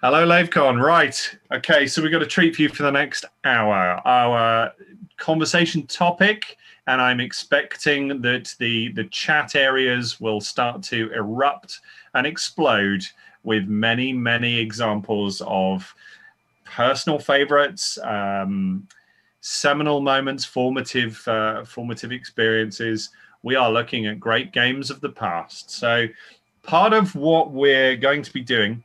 Hello, Lavecon. Right. Okay, so we've got a treat for you for the next hour. Our conversation topic, and I'm expecting that the chat areas will start to erupt and explode with many, many examples of personal favorites, seminal moments, formative experiences. We are looking at great games of the past. So part of what we're going to be doing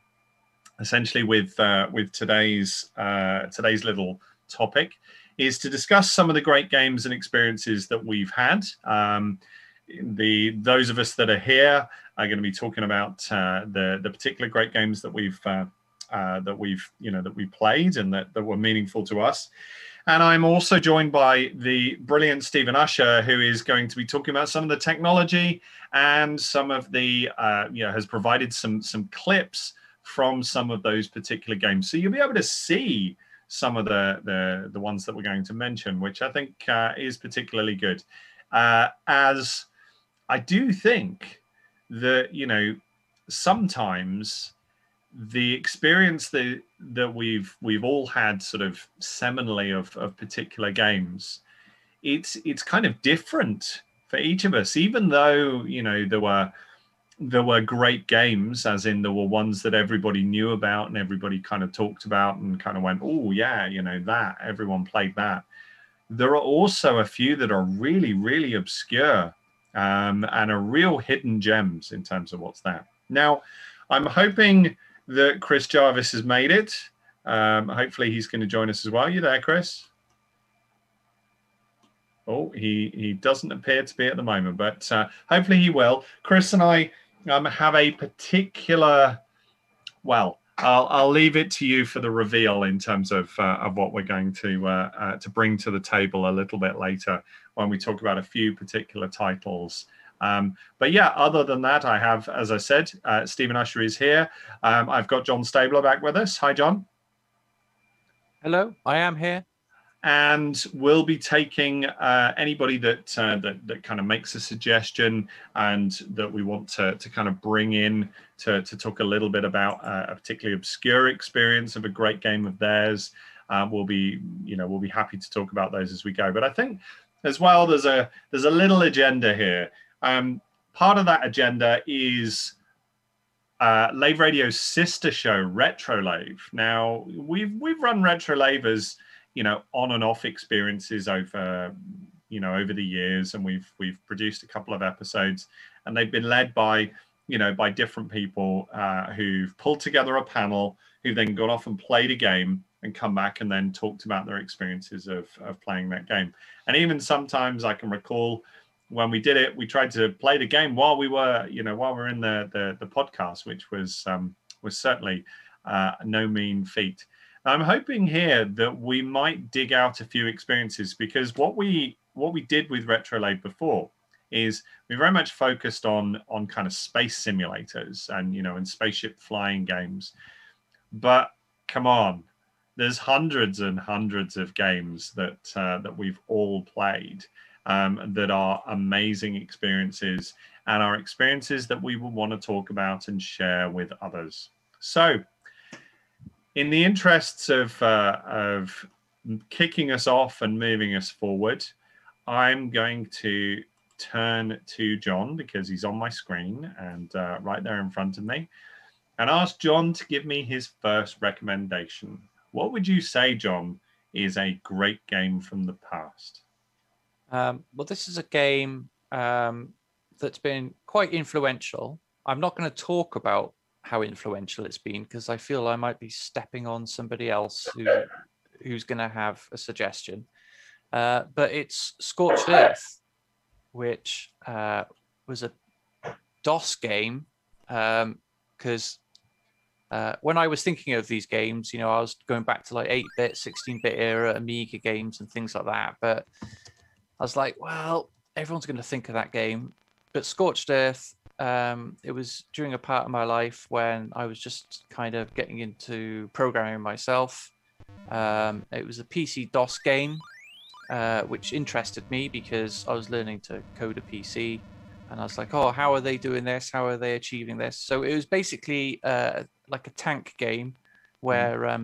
essentially with today's little topic is to discuss some of the great games and experiences that we've had. Those of us that are here are going to be talking about the particular great games that we've played and that were meaningful to us. And I'm also joined by the brilliant Stephen Usher, who is going to be talking about some of the technology and some of the has provided some clips from some of those particular games. So you'll be able to see some of the ones that we're going to mention, which I think is particularly good. As I do think that, sometimes the experience that we've all had sort of seminally of particular games, it's kind of different for each of us, even though, there were great games, as in there were ones that everybody knew about and everybody kind of talked about and kind of went, oh yeah, that everyone played that. There are also a few that are really, really obscure and are real hidden gems in terms of what's there. Now, I'm hoping that Chris Jarvis has made it. Hopefully he's going to join us as well. You there, Chris? Oh, he doesn't appear to be at the moment, but hopefully he will. Chris and I have a particular, well, I'll leave it to you for the reveal in terms of what we're going to bring to the table a little bit later when we talk about a few particular titles. But yeah, other than that, I have, as I said, Stephen Usher is here. I've got John Stabler back with us. Hi, John. Hello, I am here. And we'll be taking anybody that kind of makes a suggestion and that we want to kind of bring in to talk a little bit about a particularly obscure experience of a great game of theirs. We'll be happy to talk about those as we go. But I think as well there's a little agenda here. Part of that agenda is Lave Radio's sister show, Retro Lave. Now we've run Retro Lave as on and off experiences over the years, and we've produced a couple of episodes, and they've been led by by different people who've pulled together a panel who then gone off and played a game and come back and then talked about their experiences of playing that game. And even sometimes I can recall when we did it, we tried to play the game while we were in the podcast, which was certainly no mean feat. I'm hoping here that we might dig out a few experiences, because what we did with RetroLave before is we very much focused on kind of space simulators and spaceship flying games. But come on, there's hundreds and hundreds of games that we've all played that are amazing experiences and are experiences that we will want to talk about and share with others. So, in the interests of kicking us off and moving us forward, I'm going to turn to John, because he's on my screen and right there in front of me, and ask John to give me his first recommendation. What would you say, John, is a great game from the past? Well, this is a game that's been quite influential. I'm not going to talk about how influential it's been, because I feel I might be stepping on somebody else who's going to have a suggestion. But it's Scorched Earth, which was a DOS game, because when I was thinking of these games, I was going back to like 8-bit, 16-bit era Amiga games and things like that. But I was like, well, everyone's going to think of that game. But Scorched Earth, it was during a part of my life when I was just kind of getting into programming myself. It was a PC DOS game, which interested me because I was learning to code a PC. And I was like, oh, how are they doing this? How are they achieving this? So it was basically like a tank game where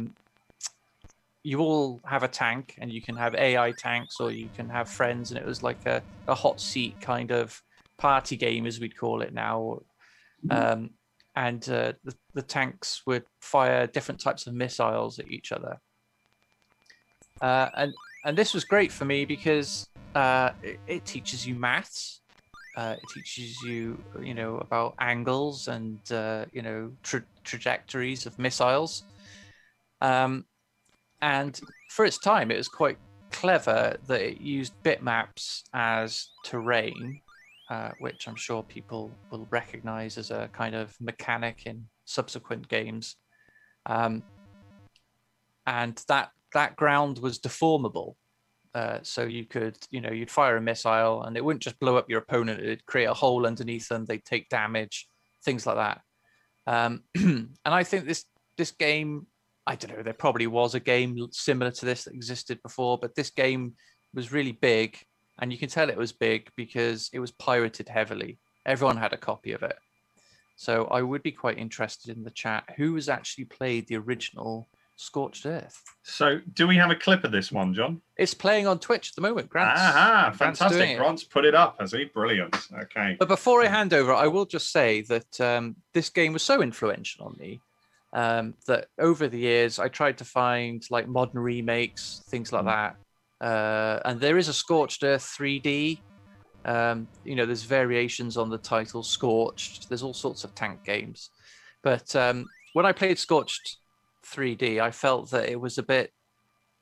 you all have a tank, and you can have AI tanks, or you can have friends, and it was like a hot seat kind of party game, as we'd call it now. And the tanks would fire different types of missiles at each other. And this was great for me because it teaches you maths. It teaches you, about angles and, trajectories of missiles. And for its time, it was quite clever that it used bitmaps as terrain, which I'm sure people will recognize as a kind of mechanic in subsequent games. And that ground was deformable. So you could, you'd fire a missile and it wouldn't just blow up your opponent. It'd create a hole underneath them. They'd take damage, things like that. And I think this game, I don't know, there probably was a game similar to this that existed before, but this game was really big. And you can tell it was big because it was pirated heavily. Everyone had a copy of it. So I would be quite interested in the chat who has actually played the original Scorched Earth. So do we have a clip of this one, John? It's playing on Twitch at the moment. Grant's fantastic. Grant's put it up, has he? Brilliant. Okay. But before I hand over, I will just say that this game was so influential on me that over the years I tried to find like modern remakes, things like that. And there is a Scorched Earth 3D. There's variations on the title Scorched. There's all sorts of tank games. But when I played Scorched 3D, I felt that it was a bit,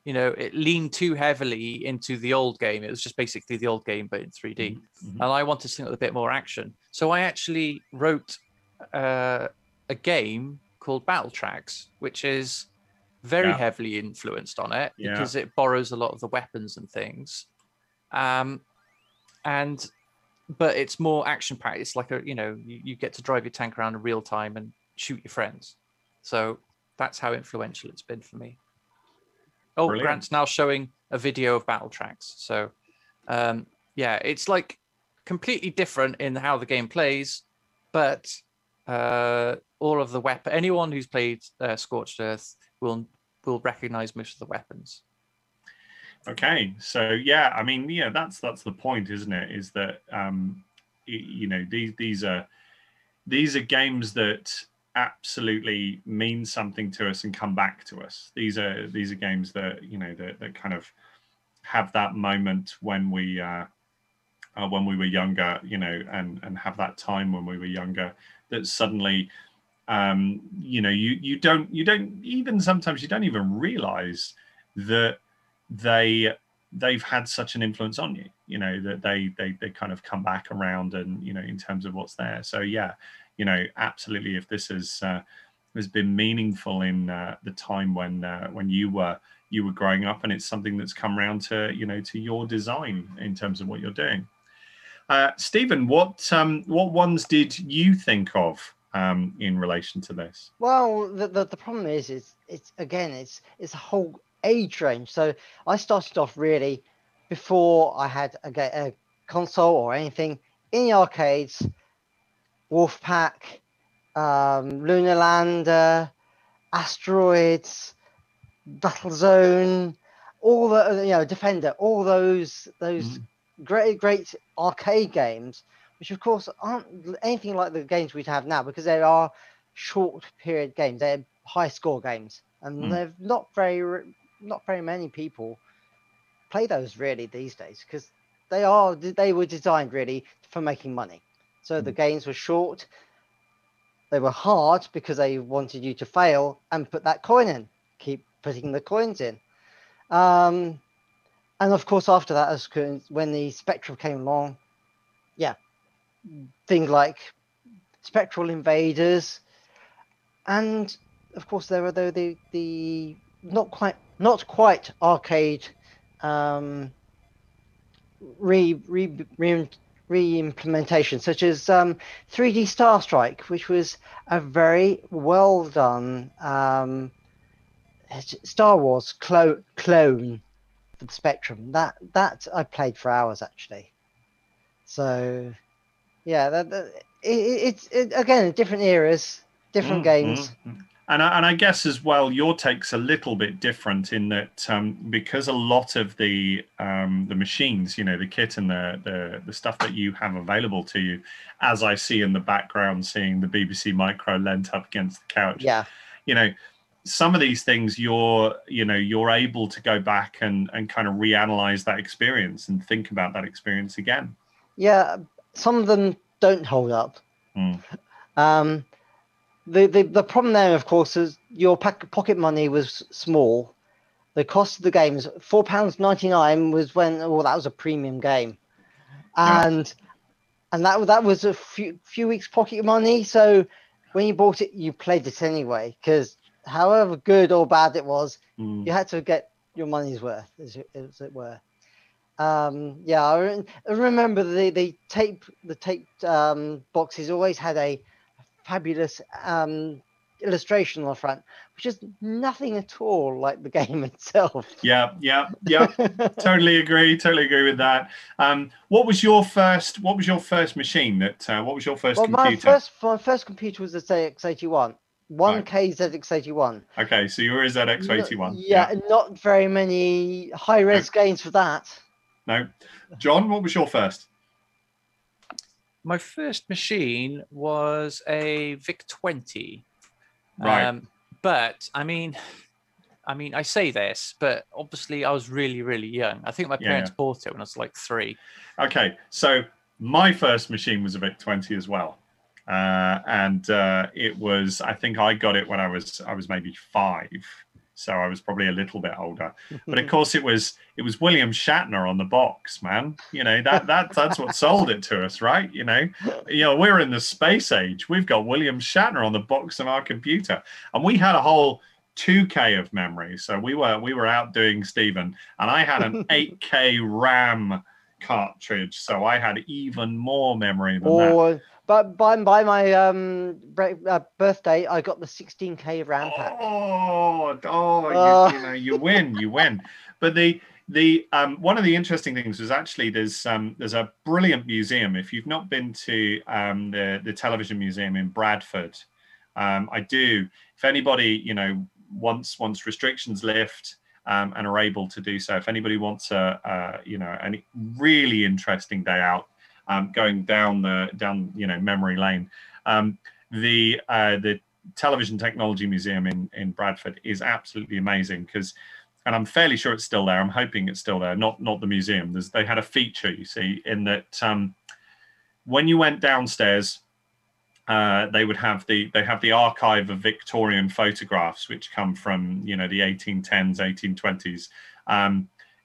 it leaned too heavily into the old game. It was just basically the old game, but in 3D. And I wanted something with a bit more action. So I actually wrote a game called Battle Tracks, which is very heavily influenced on it because it borrows a lot of the weapons and things. But it's more action packed. It's like you get to drive your tank around in real time and shoot your friends. So that's how influential it's been for me. Oh, brilliant. Grant's now showing a video of Battle Tracks. So it's like completely different in how the game plays, but all of the weapon, anyone who's played Scorched Earth will recognize most of the weapons. Okay, so that's the point, isn't it? Is that these are games that absolutely mean something to us and come back to us. These are games that that kind of have that moment when we were younger, and have that time when we were younger that suddenly you don't even sometimes you don't even realize that they've had such an influence on you, that they kind of come back around and in terms of what's there. So absolutely, if this has been meaningful in the time when you were growing up, and it's something that's come around to to your design in terms of what you're doing. Stephen, what ones did you think of in relation to this? Well, the problem is it's a whole age range. So I started off really before I had a console or anything in the arcades. Wolfpack, Lunar Lander, Asteroids, Battlezone, all the Defender, all those great arcade games, which of course aren't anything like the games we have now because they are short period games. They're high score games, and they've not very many people play those really these days because they were designed really for making money. So the games were short. They were hard because they wanted you to fail and put that coin in. Keep putting the coins in. And of course, after that, when the Spectrum came along, things like Spectral Invaders, and of course there were the not quite arcade re-implementation, such as 3D Star Strike, which was a very well done Star Wars clone for the Spectrum. That I played for hours actually. So it's again different eras, different games. And I guess as well, your take's a little bit different in that because a lot of the machines, you know, the kit and the stuff that you have available to you, as I see in the background, seeing the BBC Micro lent up against the couch, Yeah. you know, some of these things you're able to go back and kind of reanalyze that experience and think about that experience again. Yeah, some of them don't hold up. Mm. The problem there, of course, is your pocket money was small. The cost of the game is £4.99 was when that was a premium game, and that was a few weeks pocket money. So when you bought it, you played it anyway, because however good or bad it was, you had to get your money's worth, as it were. I remember the tape boxes always had a fabulous illustration on the front, which is nothing at all like the game itself. Yeah. Totally agree with that. What was your first machine what was your first computer? My first computer was the ZX81. One KZX81. Okay, so you were a ZX81. Yeah, not very many high-res games for that. No. John, what was your first? My first machine was a VIC-20. Right. But I mean, I say this, but obviously I was really, really young. I think my parents bought it when I was like 3. Okay, so my first machine was a VIC-20 as well. And it was, I think I got it when I was maybe 5. So I was probably a little bit older, but of course it was William Shatner on the box, man. You know, that's what sold it to us, right? You know, we're in the space age. We've got William Shatner on the box of our computer, and we had a whole 2K of memory. So we were outdoing Stephen, and I had an 8K RAM cartridge, so I had even more memory than that. But by my birthday, I got the 16K RAM pack. You win. But the one of the interesting things was actually there's a brilliant museum. If you've not been to the television museum in Bradford, I do. If anybody once restrictions lift and are able to do so, if anybody wants a really interesting day out. Going down memory lane, the Television Technology Museum in Bradford is absolutely amazing and I'm fairly sure it's still there. I'm hoping it's still there. Not the museum. They had a feature, you see, in that when you went downstairs, they have the archive of Victorian photographs which come from the 1810s, 1820s.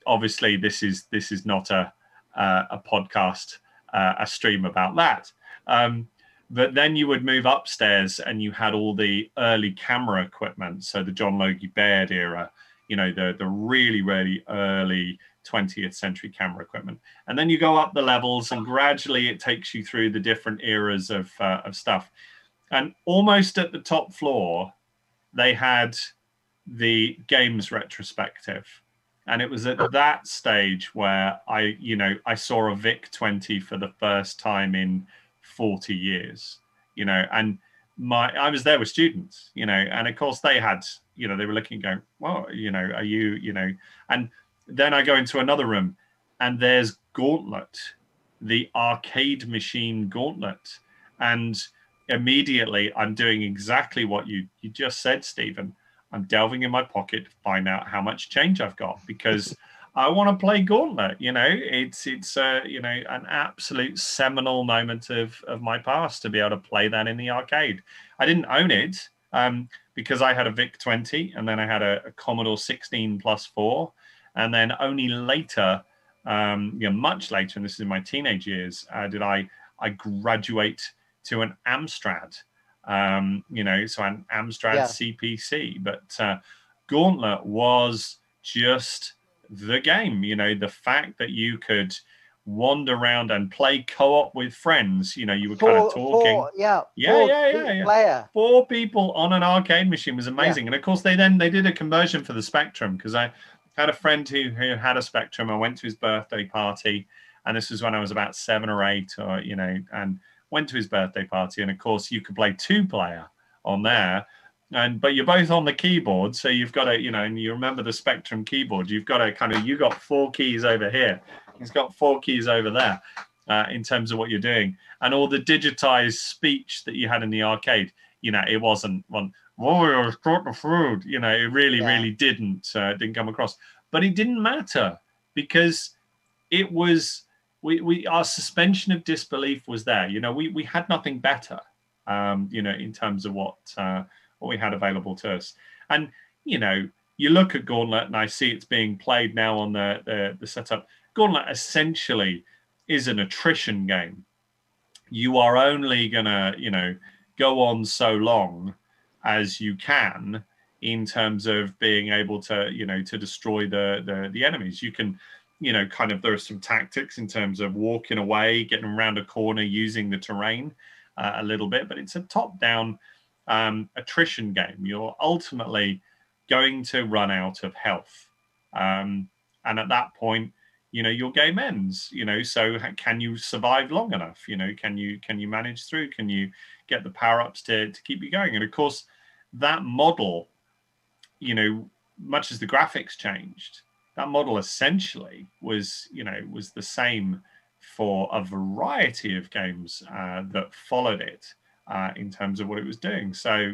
Obviously, this is not a podcast. A stream about that, but then you would move upstairs and you had all the early camera equipment, so the John Logie Baird era, the really, really early 20th century camera equipment, and then you go up the levels and gradually it takes you through the different eras of stuff, and almost at the top floor they had the games retrospective. And it was at that stage where I saw a VIC-20 for the first time in 40 years, and I was there with students, and of course they had, they were looking going, well, are you, and then I go into another room and there's Gauntlet, the arcade machine Gauntlet. And immediately I'm doing exactly what you just said, Stephen. I'm delving in my pocket to find out how much change I've got because I want to play Gauntlet. It's an absolute seminal moment of my past to be able to play that in the arcade. I didn't own it because I had a VIC-20 and then I had a Commodore 16+4, and then only later, much later, and this is in my teenage years, did I graduate to an Amstrad. So an Amstrad CPC, but Gauntlet was just the game. The fact that you could wander around and play co-op with friends. You were kind of talking. Player. 4 people on an arcade machine was amazing. And of course, they did a conversion for the Spectrum, because I had a friend who had a Spectrum. I went to his birthday party, and this was when I was about 7 or 8, or and went to his birthday party, and of course you could play 2-player on there, but you're both on the keyboard, so you've got to, and you remember the Spectrum keyboard. You've got to you got 4 keys over here. He's got 4 keys over there in terms of what you're doing, and all the digitized speech that you had in the arcade. It wasn't one. Oh, I've got the food. It really didn't come across. But it didn't matter because it was our suspension of disbelief was there. We had nothing better. In terms of what we had available to us. And, you look at Gauntlet and I see it's being played now on the setup. Gauntlet essentially is an attrition game. You are only going to, go on so long as you can in terms of being able to, to destroy the enemies. You can, there are some tactics in terms of walking away, getting around a corner, using the terrain a little bit, but it's a top-down attrition game. You're ultimately going to run out of health, and at that point, your game ends. So can you survive long enough? Can you manage through? Can you get the power-ups to keep you going? And of course, that model, much as the graphics changed, that model essentially was the same for a variety of games that followed it in terms of what it was doing. So,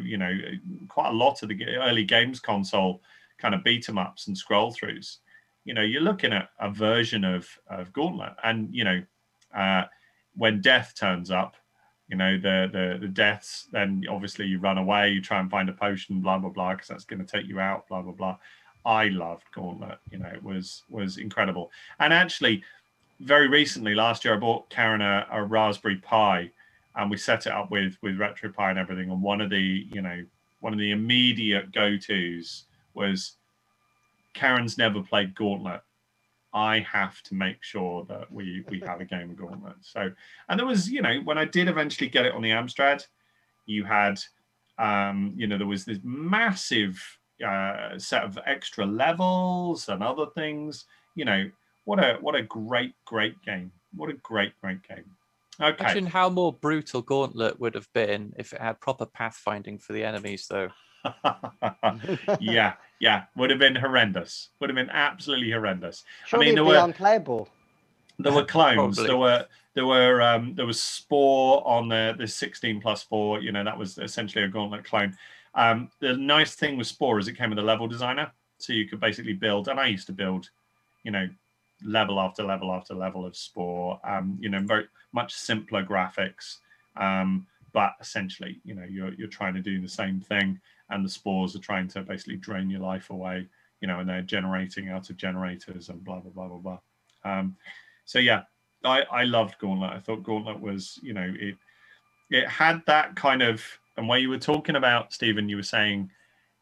quite a lot of the early games console kind of beat 'em ups and scroll throughs. You're looking at a version of Gauntlet, and when death turns up, the deaths, then obviously you run away, you try and find a potion, blah blah blah, because that's going to take you out, blah blah blah. I loved Gauntlet. It was incredible. And actually, very recently, last year, I bought Karen a Raspberry Pi, and we set it up with RetroPie and everything. And one of the immediate go-tos was, Karen's never played Gauntlet. I have to make sure that we have a game of Gauntlet. So, and there was, when I did eventually get it on the Amstrad, you had, there was this massive set of extra levels and other things. What a great game. What a great game. Okay. Imagine how more brutal Gauntlet would have been if it had proper pathfinding for the enemies, though. yeah. Would have been horrendous. Would have been absolutely horrendous. Surely there were unplayable. There were clones. there was Spore on the 16+4. That was essentially a Gauntlet clone. The nice thing with Spore is it came with a level designer, so you could basically build. And I used to build, level after level after level of Spore. Very much simpler graphics, but essentially, you're trying to do the same thing, and the spores are trying to basically drain your life away, and they're generating out of generators and blah blah blah blah blah. So yeah, I loved Gauntlet. I thought Gauntlet was, it had that kind of, and where you were talking about, Stephen, you were saying,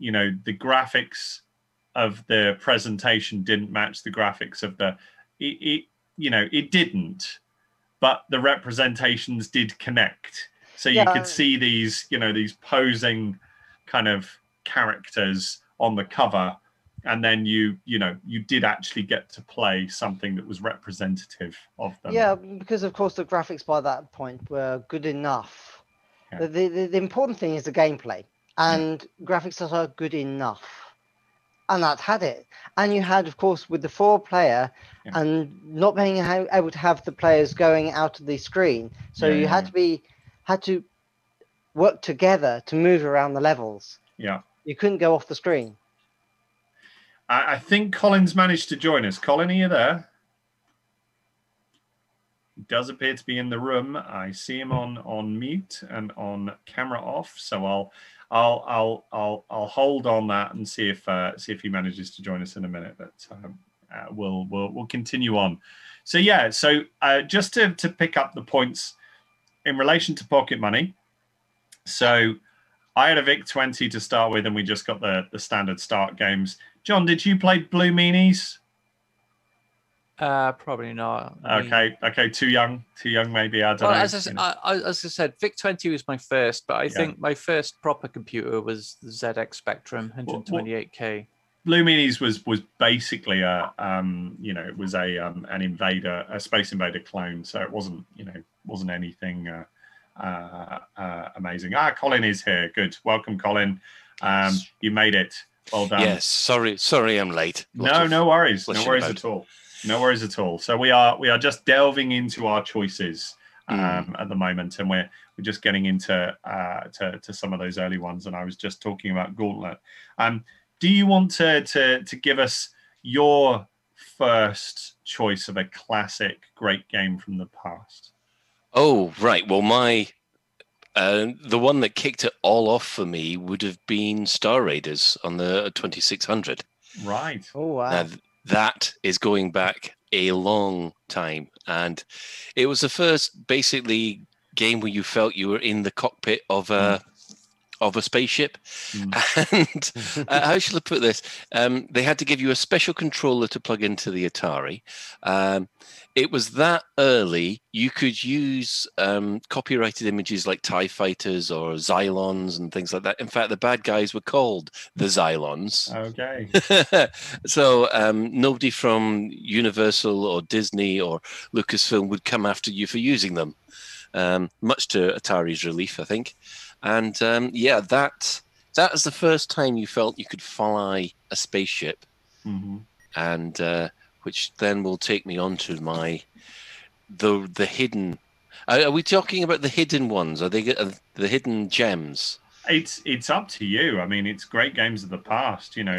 the graphics of the presentation didn't match the graphics of it didn't, but the representations did connect. So you could see these, these posing kind of characters on the cover, and then you did actually get to play something that was representative of them. Yeah, because of course the graphics by that point were good enough. Yeah. The important thing is the gameplay, and graphics that are good enough, and that had it. And you had, of course, with the 4-player, and not being able to have the players going out of the screen, so you had to work together to move around the levels. Yeah, you couldn't go off the screen. I think Colin's managed to join us. Colin, are you there? He does appear to be in the room. I see him on mute and on camera off. So I'll hold on that and see if he manages to join us in a minute. But we'll continue on. So yeah, just to pick up the points in relation to pocket money. So I had a VIC-20 to start with, and we just got the standard start games. John, did you play Blue Meanies? Probably not. Okay, too young maybe. I don't know. As I said, VIC-20 was my first, but I think my first proper computer was the ZX Spectrum 128K. Blue Meanies was basically it was an invader, a Space Invader clone, so it wasn't anything amazing. Colin is here. Good. Welcome, Colin. You made it. Well done. Yes, sorry, I'm late. No worries. No worries at all. No worries at all. So we are just delving into our choices at the moment, and we're just getting into to some of those early ones. And I was just talking about Gauntlet. Do you want to give us your first choice of a classic great game from the past? Oh, right. Well, the one that kicked it all off for me would have been Star Raiders on the 2600. Right. Oh, wow. Now, that is going back a long time. And it was the first, basically, game where you felt you were in the cockpit of a spaceship. And how shall I put this? They had to give you a special controller to plug into the Atari. It was that early you could use copyrighted images like TIE fighters or Xylons and things like that. In fact, the bad guys were called the Xylons. Okay. So nobody from Universal or Disney or Lucasfilm would come after you for using them, much to Atari's relief, I think. And yeah, that is the first time you felt you could fly a spaceship, and which then will take me on to the hidden. Are we talking about the hidden ones? Are they the hidden gems? It's up to you. I mean, it's great games of the past. You know,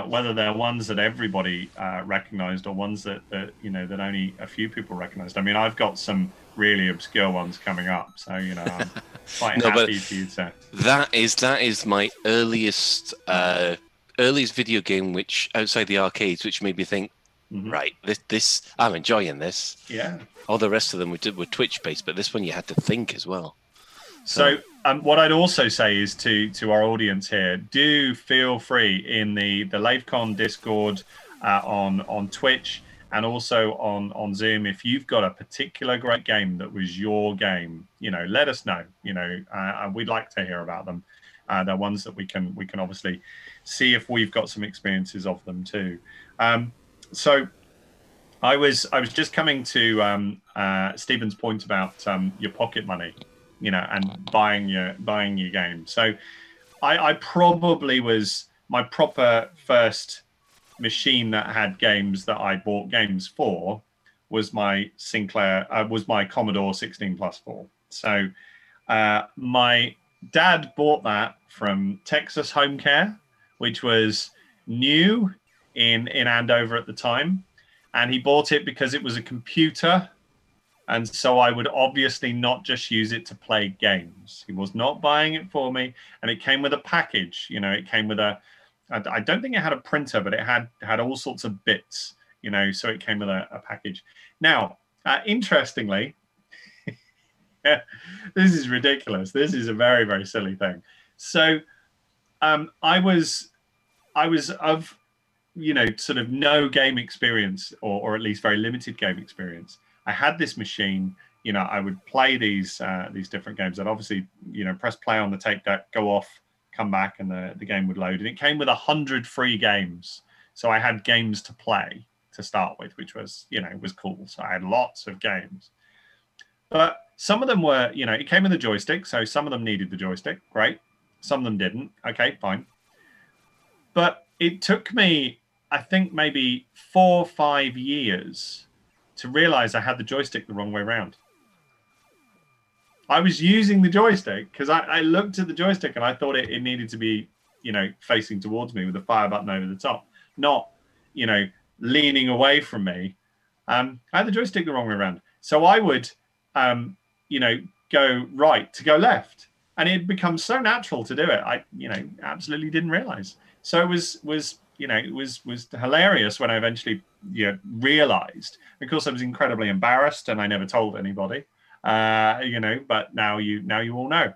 whether they're ones that everybody recognized or ones that that only a few people recognized. I mean, I've got some really obscure ones coming up, so I'm quite happy for you to. That is my earliest video game, which outside the arcades, which made me think, right, this I'm enjoying this. Yeah. All the rest of them were Twitch based, but this one you had to think as well. So what I'd also say is to our audience here, do feel free in the Lavecon Discord, on Twitch, and also on Zoom, if you've got a particular great game that was your game, let us know. We'd like to hear about them. They're ones that we can obviously see if we've got some experiences of them too. So I was just coming to Stephen's point about your pocket money, and buying your game. So I probably was my proper first machine that had games that I bought games for was my my Commodore 16+4. So my dad bought that from Texas Home Care, which was new in Andover at the time, and he bought it because it was a computer. And so I would obviously not just use it to play games. He was not buying it for me. And it came with a package. It came with I don't think it had a printer, but it had all sorts of bits, so it came with a package. Now, interestingly, this is ridiculous. This is a very, very silly thing. So I was of, sort of no game experience, or at least very limited game experience. I had this machine, I would play these different games. I'd obviously, press play on the tape deck, go off, come back, and the game would load. And it came with 100 free games. So I had games to play to start with, which was, was cool. So I had lots of games. But some of them were, it came with a joystick. So some of them needed the joystick. Great. Some of them didn't. Okay, fine. But it took me, I think, maybe 4 or 5 years to realize I had the joystick the wrong way around. I was using the joystick because I looked at the joystick and I thought it needed to be, facing towards me with the fire button over the top, not, leaning away from me. I had the joystick the wrong way around. So I would, go right to go left. And it becomes so natural to do it. I, absolutely didn't realize. So it was hilarious when I eventually realized. Of course, I was incredibly embarrassed and I never told anybody. But now you all know.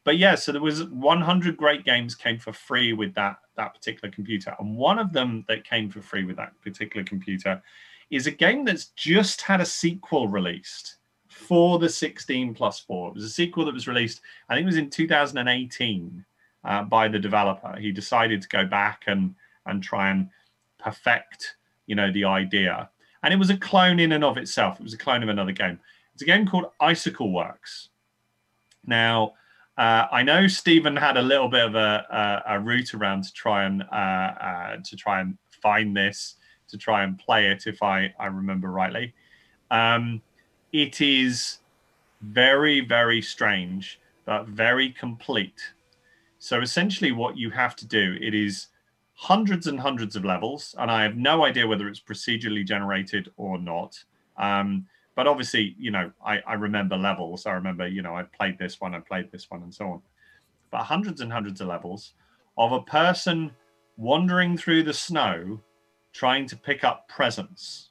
But yeah, so there was 100 great games came for free with that particular computer. And one of them that came for free with that particular computer is a game that's just had a sequel released for the 16+4. It was a sequel that was released, I think it was in 2018, by the developer. He decided to go back and try and perfect, the idea. And it was a clone in and of itself. It was a clone of another game. It's a game called Icicle Works. Now, I know Stephen had a little bit of a route around to try and find this, to try and play it, if I remember rightly. It is very, very strange, but very complete. So essentially what you have to do, it is hundreds and hundreds of levels, and I have no idea whether it's procedurally generated or not. But obviously, I remember levels. I remember, I played this one, and so on. But hundreds and hundreds of levels of a person wandering through the snow trying to pick up presents.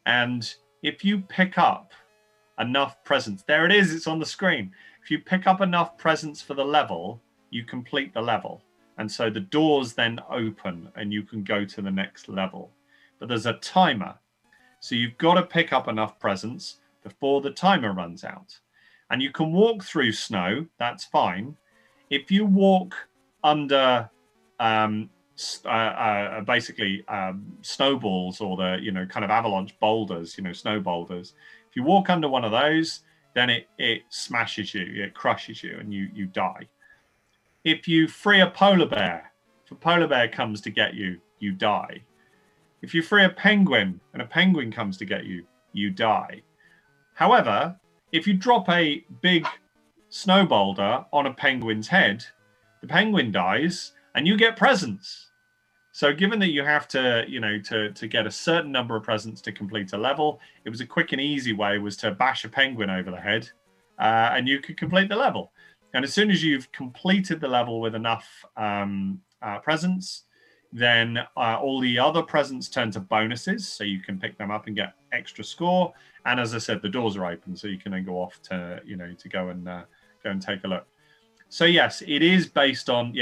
And if you pick up enough presents, there it is, it's on the screen. If you pick up enough presents for the level, you complete the level. And so the doors then open and you can go to the next level. But there's a timer. So you've got to pick up enough presents before the timer runs out. And you can walk through snow, that's fine. If you walk under basically snowballs, or the kind of avalanche boulders, snow boulders, if you walk under one of those, then it smashes you, it crushes you, and you die. If you free a polar bear, if a polar bear comes to get you, you die. If you free a penguin and a penguin comes to get you, you die. However, if you drop a big snow boulder on a penguin's head, the penguin dies and you get presents. So given that you have to, to get a certain number of presents to complete a level, it was a quick and easy way was to bash a penguin over the head and you could complete the level. And as soon as you've completed the level with enough presents, then all the other presents turn to bonuses, so you can pick them up and get extra score. And as I said, the doors are open, so you can then go off to to go and take a look. So yes, it is based on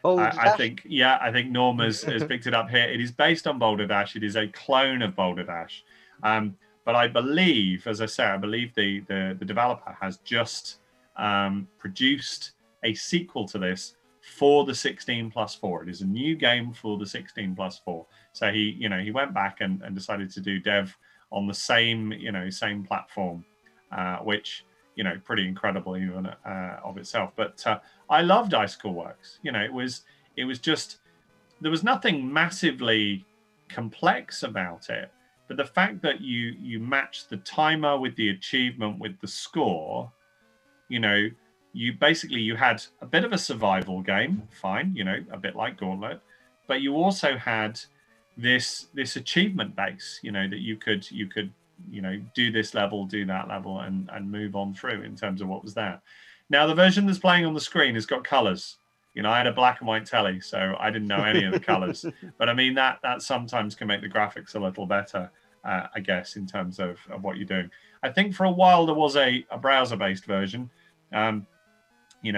I think Norm has picked it up here. It is based on Boulder Dash. It is a clone of Boulder Dash, but I believe, as I say, the developer has just produced a sequel to this for the 16+4. It is a new game for the 16+4. So he went back and decided to do dev on the same platform, which pretty incredible even of itself. But I loved Icicle Works. It was just, there was nothing massively complex about it, but the fact that you match the timer with the achievement with the score, you had a bit of a survival game, fine, a bit like Gauntlet, but you also had this achievement base, that you could do this level, do that level, and move on through in terms of what was there. Now, the version that's playing on the screen has got colors. I had a black and white telly, so I didn't know any of the colors. But I mean, that sometimes can make the graphics a little better, I guess, in terms of what you're doing. I think for a while there was a browser-based version.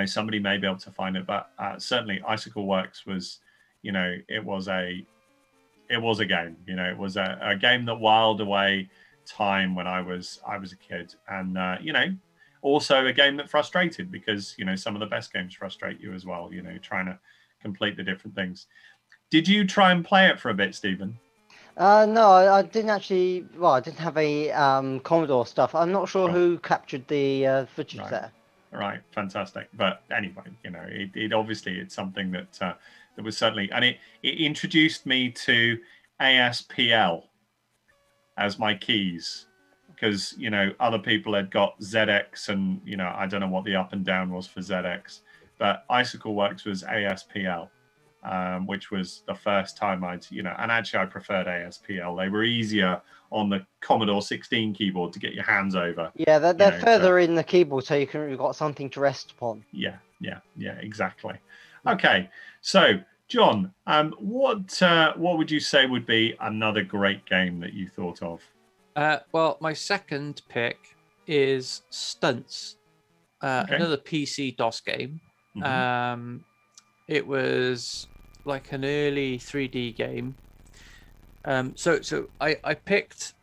Somebody may be able to find it, but certainly Icicle Works was, it was a game. It was a game that whiled away time when I was a kid, and also a game that frustrated, because some of the best games frustrate you as well, trying to complete the different things. Did you try and play it for a bit, Stephen? No, I didn't actually. Well, I didn't have any Commodore stuff. I'm not sure who captured the footage there. Right, fantastic. But anyway, it obviously it's something that that was certainly, and it introduced me to ASPL as my keys, because other people had got ZX, and I don't know what the up and down was for ZX, but Icicle Works was ASPL, which was the first time and actually I preferred ASPL. They were easier on the Commodore 16 keyboard to get your hands over. Yeah, they're further in the keyboard, so you've got something to rest upon. Yeah, exactly. Okay, so John, what would you say would be another great game that you thought of? Well, my second pick is Stunts, another PC DOS game. Mm-hmm. It was like an early 3D game. So I picked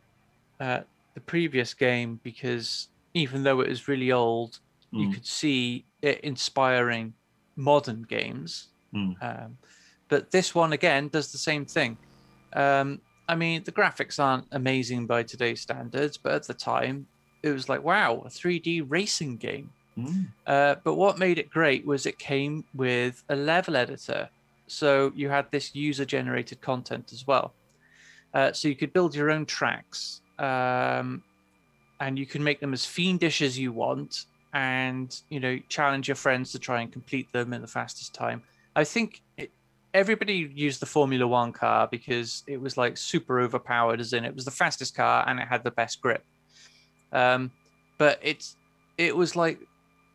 the previous game because even though it was really old, you could see it inspiring modern games. But this one, again, does the same thing. I mean, the graphics aren't amazing by today's standards, but at the time, it was like, wow, a 3D racing game. But what made it great was it came with a level editor. So you had this user-generated content as well. So you could build your own tracks, and you can make them as fiendish as you want, and challenge your friends to try and complete them in the fastest time. I think everybody used the Formula One car because it was like super overpowered, as in it was the fastest car and it had the best grip. But it was like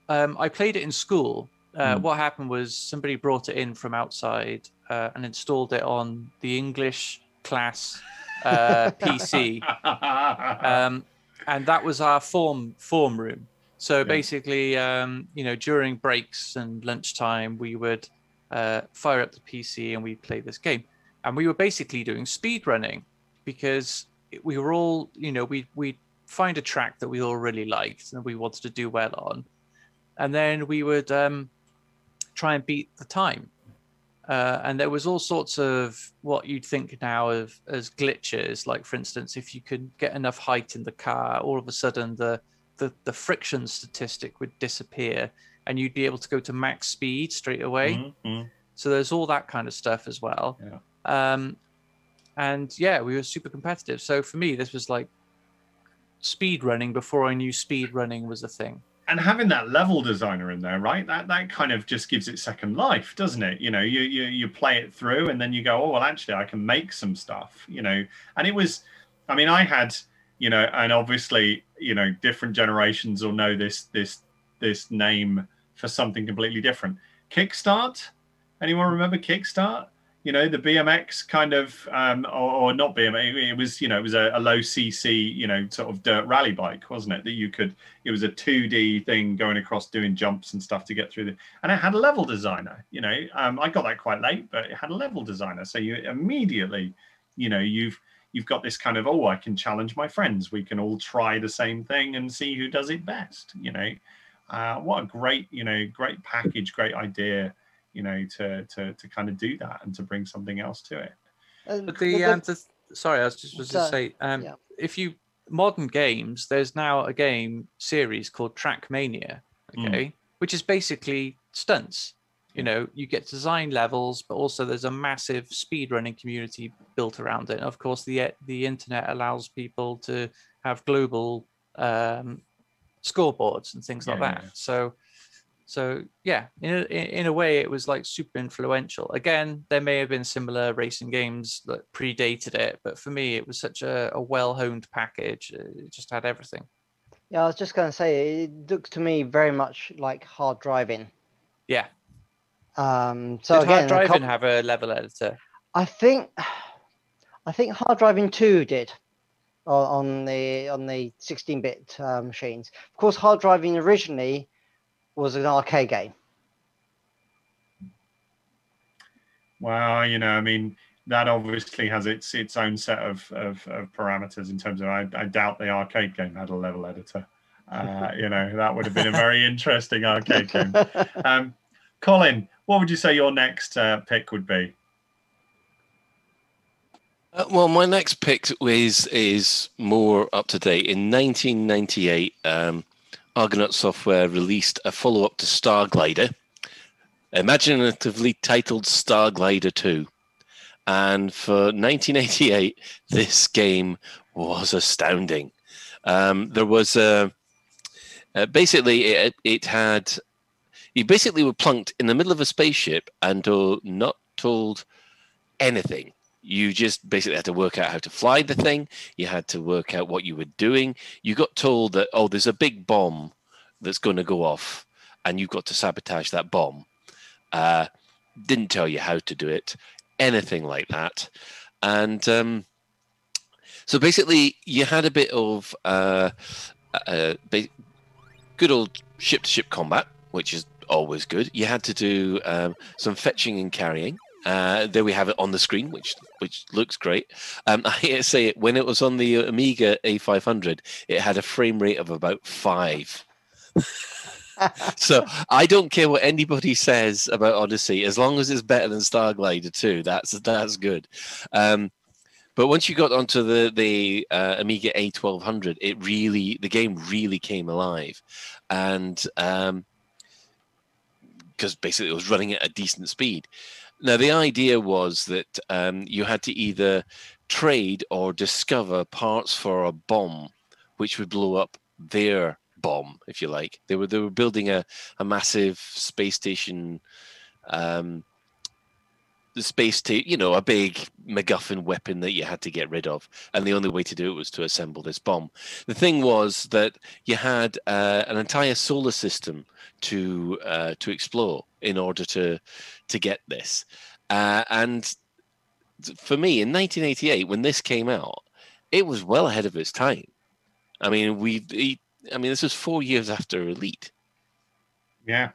I played it in school. What happened was somebody brought it in from outside and installed it on the English class PC, and that was our form room. So basically, during breaks and lunchtime, we would fire up the PC and we'd play this game. And we were basically doing speed running because we were all, we'd find a track that we all really liked and we wanted to do well on. And then we would try and beat the time. And there was all sorts of what you'd think now of as glitches. Like, for instance, if you could get enough height in the car, all of a sudden the friction statistic would disappear and you'd be able to go to max speed straight away. So there's all that kind of stuff as well. And yeah, we were super competitive. So for me, this was like speed running before I knew speed running was a thing. And having that level designer in there, right? That kind of just gives it second life, doesn't it? You play it through and then you go, oh, well, actually I can make some stuff, And it was, I mean, I had, and obviously, different generations will know this name for something completely different. Kickstart. Anyone remember Kickstart? The BMX kind of, or not BMX. It was, it was a low CC, sort of dirt rally bike, wasn't it? That it was a 2D thing going across doing jumps and stuff to get through and it had a level designer. I got that quite late, but it had a level designer. So you immediately, you've got this kind of, oh, I can challenge my friends. We can all try the same thing and see who does it best. What a great, great package, great idea. To kind of do that and to bring something else to it. But sorry, I was just to say, if you modern games, there's now a game series called Trackmania, which is basically stunts. You get design levels, but also there's a massive speedrunning community built around it. And of course, the internet allows people to have global scoreboards and things like that. So yeah, in a way, it was like super influential. Again, there may have been similar racing games that predated it, but for me, it was such a well-honed package. It just had everything. Yeah, I was just going to say, it looks to me very much like Hard Driving. Yeah. So did again, Hard Driving have a level editor? I think Hard Driving 2 did on the 16-bit machines. Of course, Hard Driving originally was an arcade game. Well, I mean, that obviously has its own set of parameters in terms of, I doubt the arcade game had a level editor. That would have been a very interesting arcade game. Colin, what would you say your next pick would be? Well, my next pick is more up to date. In 1998, Argonaut Software released a follow-up to Star Glider, imaginatively titled Star Glider 2. And for 1988, this game was astounding. There was basically it had, you basically were plunked in the middle of a spaceship and not told anything. You just basically had to work out how to fly the thing. You had to work out what you were doing. You got told that, oh, there's a big bomb that's going to go off, and you've got to sabotage that bomb. Didn't tell you how to do it, anything like that. And so basically, you had a bit of good old ship-to-ship combat, which is always good. You had to do some fetching and carrying. There we have it on the screen, which looks great. I hate to say it, when it was on the Amiga A500, it had a frame rate of about 5. So I don't care what anybody says about Odyssey, as long as it's better than Star Glider 2. That's good. But once you got onto the Amiga A1200, the game really came alive. and because basically it was running at a decent speed. Now, the idea was that you had to either trade or discover parts for a bomb, which would blow up their bomb, if you like. They were building a massive space station, a big MacGuffin weapon that you had to get rid of, and the only way to do it was to assemble this bomb. The thing was that you had an entire solar system to explore in order to get this. And for me, in 1988, when this came out, it was well ahead of its time. I mean, this was 4 years after Elite. Yeah.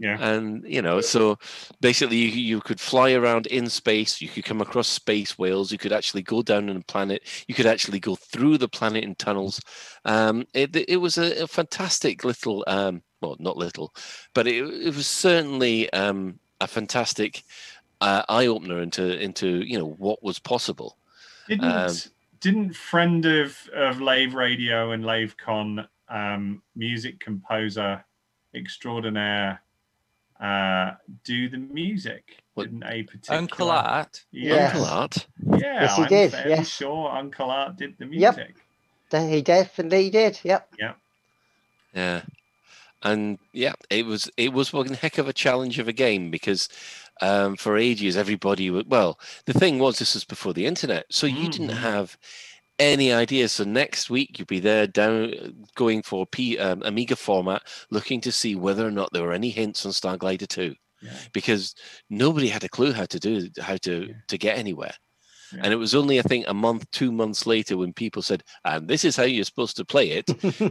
And, so basically you could fly around in space. You could come across space whales. You could actually go down on a planet. You could actually go through the planet in tunnels. It was a fantastic little, well, not little, but it was certainly a fantastic eye opener into what was possible. Didn't friend of Lave Radio and Lavecon, music composer extraordinaire, do the music? Didn't a particular Uncle Art? Yes. Uncle Art? Yeah, yes, he did. I'm fairly sure Uncle Art did the Yep. music. He definitely did. Yep. Yeah. And yeah, it was one heck of a challenge of a game, because for ages everybody the thing was, this was before the internet, so you didn't have any idea. So next week you'd be there going for Amiga format, looking to see whether or not there were any hints on Starglider 2, because nobody had a clue how to get anywhere. Yeah. And it was only, I think, 2 months later, when people said, and this is how you're supposed to play it,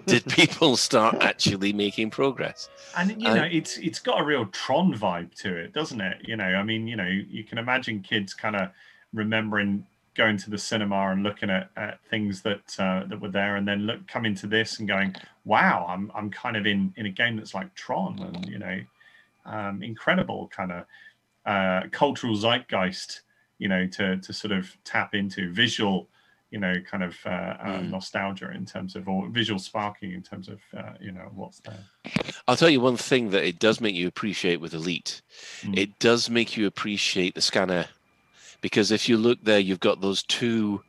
did people start actually making progress. And, it's got a real Tron vibe to it, doesn't it? I mean, you can imagine kids kind of remembering going to the cinema and looking at things that were there, and then coming to this and going, wow, I'm kind of in a game that's like Tron, and, incredible kind of cultural zeitgeist, to sort of tap into visual, kind of nostalgia in terms of, or visual sparking in terms of, what's there. I'll tell you one thing that it does make you appreciate with Elite. It does make you appreciate the scanner, because if you look there, you've got those two,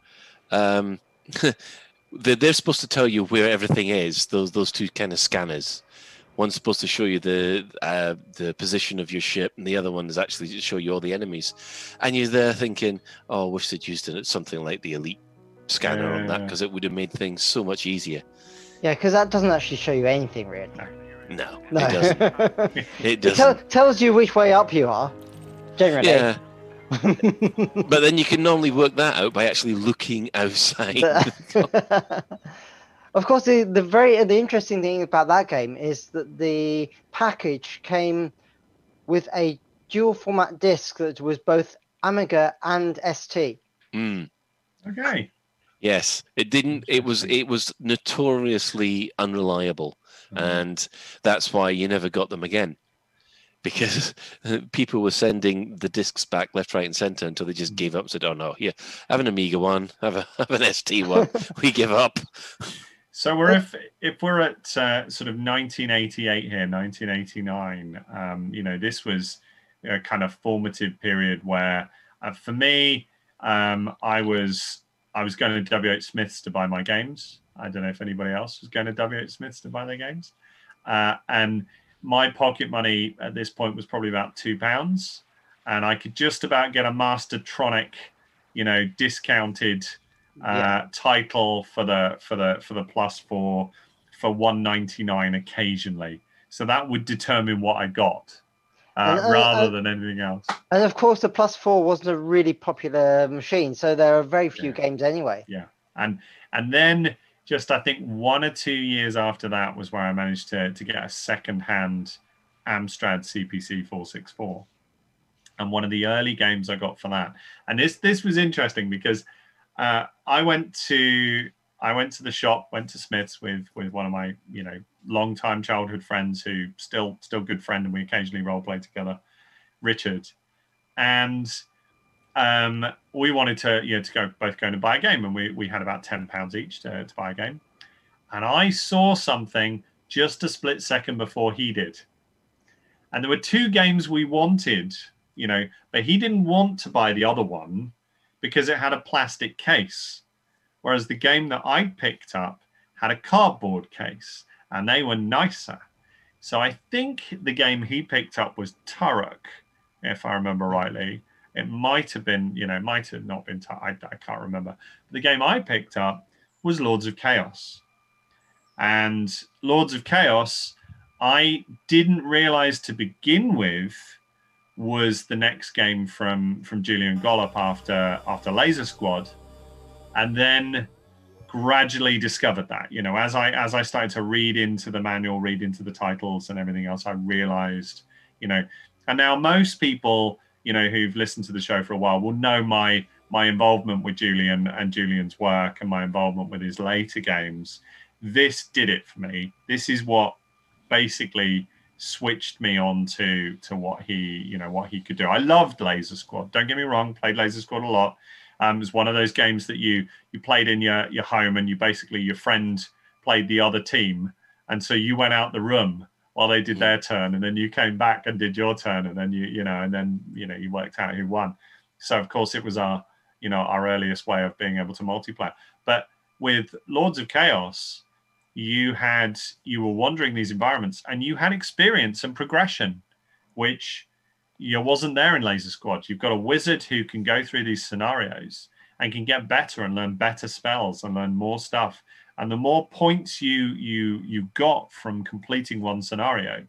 they're supposed to tell you where everything is, those two kind of scanners. One's supposed to show you the position of your ship, and the other one is actually to show you all the enemies. And you're there thinking, oh, I wish they'd used something like the Elite scanner on that, because it would have made things so much easier. Yeah, because that doesn't actually show you anything, really. No. It doesn't. It doesn't. It tells you which way up you are, generally. Yeah. But then you can normally work that out by actually looking outside. Of course, the interesting thing about that game is that the package came with a dual format disc that was both Amiga and ST. Okay. Yes, it didn't. It was notoriously unreliable, and that's why you never got them again, because people were sending the discs back left, right, and center until they just gave up. Said, "Oh no, here, have an Amiga one, have an ST one. We give up." So if we're at sort of 1988 here, 1989, this was a kind of formative period where, for me, I was going to W.H. Smith's to buy my games. I don't know if anybody else was going to W.H. Smith's to buy their games, and my pocket money at this point was probably about £2, and I could just about get a Mastertronic, discounted title for the +4 for £1.99 occasionally. So that would determine what I got, rather than anything else. And of course, the +4 wasn't a really popular machine, so there are very few games anyway. Yeah, and then just, I think 1 or 2 years after that was where I managed to get a second-hand Amstrad CPC 464, and one of the early games I got for that. And this was interesting because I went to the shop, went to Smith's with one of my long-time childhood friends, who still good friend, and we occasionally role play together, Richard, and we wanted to both go and buy a game, and we had about £10 each to buy a game, and I saw something just a split second before he did. And there were two games we wanted, but he didn't want to buy the other one because it had a plastic case. Whereas the game that I picked up had a cardboard case, and they were nicer. So I think the game he picked up was Turok, if I remember rightly. It might have been, it might have not been Turok. I can't remember. But the game I picked up was Lords of Chaos. And Lords of Chaos, I didn't realize to begin with was the next game from Julian Gollop after Laser Squad, and then gradually discovered that, as I started to read into the manual, read into the titles and everything else, I realized, and now most people, who've listened to the show for a while will know my involvement with Julian and Julian's work and my involvement with his later games. This did it for me. This is what basically switched me on to what he could do. I loved Laser Squad. Don't get me wrong, played Laser Squad a lot. It was one of those games that you played in your home, and your friend played the other team, and so you went out the room while they did their turn, and then you came back and did your turn, and then you worked out who won. So of course it was our earliest way of being able to multiplayer. But with Lords of Chaos, you were wandering these environments, and you had experience and progression, which wasn't there in Laser Squad. You've got a wizard who can go through these scenarios and can get better and learn better spells and learn more stuff. And the more points you got from completing one scenario,